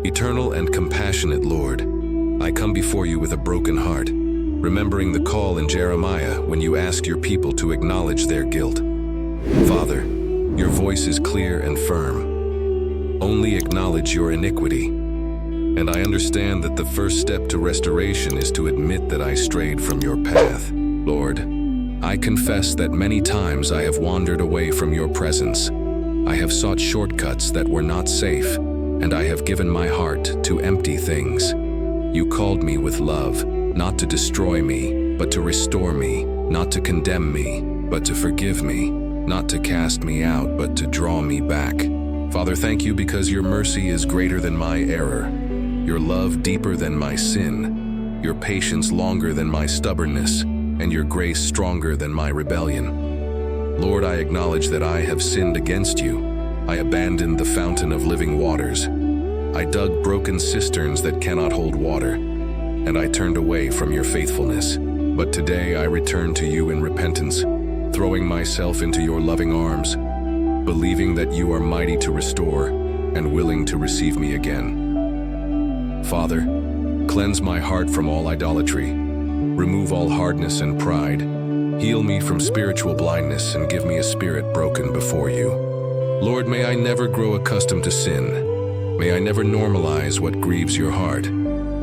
Eternal and compassionate Lord, I come before you with a broken heart, remembering the call in Jeremiah when you asked your people to acknowledge their guilt. Father, your voice is clear and firm. Only acknowledge your iniquity. And I understand that the first step to restoration is to admit that I strayed from your path. Lord, I confess that many times I have wandered away from your presence. I have sought shortcuts that were not safe, and I have given my heart to empty things. You called me with love, not to destroy me, but to restore me, not to condemn me, but to forgive me, not to cast me out, but to draw me back. Father, thank you because your mercy is greater than my error, your love deeper than my sin, your patience longer than my stubbornness, and your grace stronger than my rebellion. Lord, I acknowledge that I have sinned against you. I abandoned the fountain of living waters. I dug broken cisterns that cannot hold water, and I turned away from your faithfulness. But today I return to you in repentance, throwing myself into your loving arms, believing that you are mighty to restore and willing to receive me again. Father, cleanse my heart from all idolatry. Remove all hardness and pride. Heal me from spiritual blindness and give me a spirit broken before you. Lord, may I never grow accustomed to sin. May I never normalize what grieves your heart,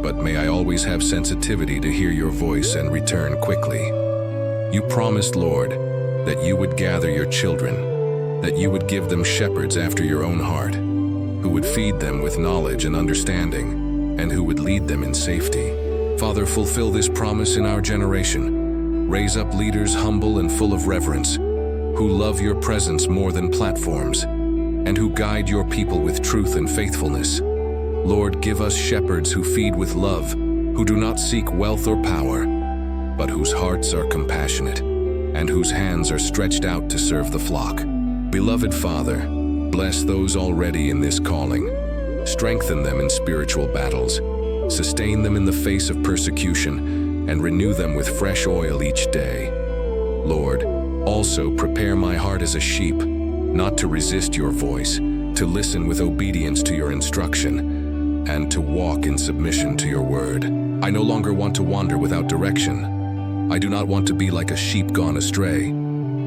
but may I always have sensitivity to hear your voice and return quickly. You promised, Lord, that you would gather your children, that you would give them shepherds after your own heart, who would feed them with knowledge and understanding, and who would lead them in safety. Father, fulfill this promise in our generation. Raise up leaders humble and full of reverence, who love your presence more than platforms, and who guide your people with truth and faithfulness. Lord, give us shepherds who feed with love, who do not seek wealth or power, but whose hearts are compassionate, and whose hands are stretched out to serve the flock. Beloved Father, bless those already in this calling. Strengthen them in spiritual battles. Sustain them in the face of persecution, and renew them with fresh oil each day. Lord, also prepare my heart as a sheep, not to resist your voice, to listen with obedience to your instruction, and to walk in submission to your word. I no longer want to wander without direction. I do not want to be like a sheep gone astray.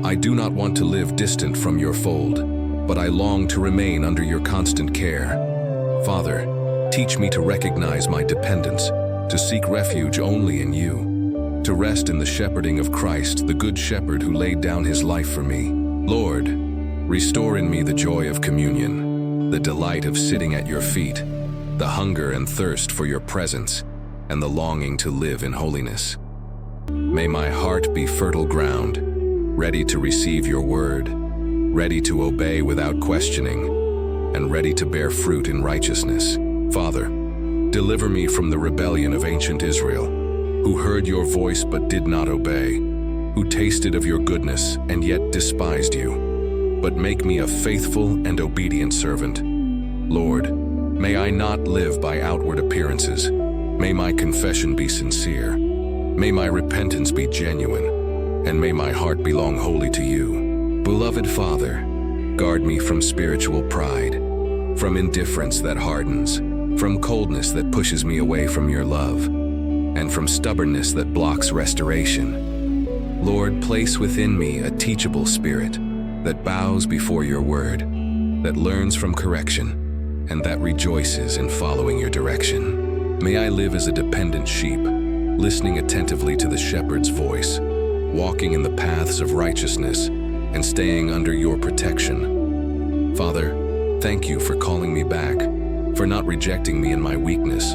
I do not want to live distant from your fold, but I long to remain under your constant care. Father, teach me to recognize my dependence, to seek refuge only in you, to rest in the shepherding of Christ, the good shepherd who laid down his life for me. Lord, restore in me the joy of communion, the delight of sitting at your feet, the hunger and thirst for your presence, and the longing to live in holiness. May my heart be fertile ground, ready to receive your word, ready to obey without questioning, and ready to bear fruit in righteousness. Father, deliver me from the rebellion of ancient Israel, who heard your voice but did not obey, who tasted of your goodness and yet despised you. But make me a faithful and obedient servant. Lord, may I not live by outward appearances. May my confession be sincere. May my repentance be genuine, and may my heart belong wholly to you. Beloved Father, guard me from spiritual pride, from indifference that hardens, from coldness that pushes me away from your love, and from stubbornness that blocks restoration. Lord, place within me a teachable spirit that bows before your word, that learns from correction, and that rejoices in following your direction. May I live as a dependent sheep, listening attentively to the shepherd's voice, walking in the paths of righteousness, and staying under your protection. Father, thank you for calling me back, for not rejecting me in my weakness,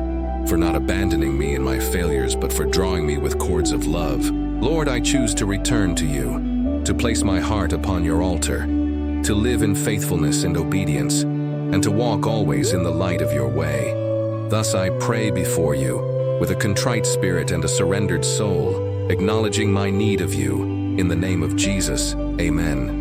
for not abandoning me in my failures, but for drawing me with cords of love. Lord, I choose to return to you, to place my heart upon your altar, to live in faithfulness and obedience, and to walk always in the light of your way. Thus I pray before you, with a contrite spirit and a surrendered soul, acknowledging my need of you. In the name of Jesus, amen.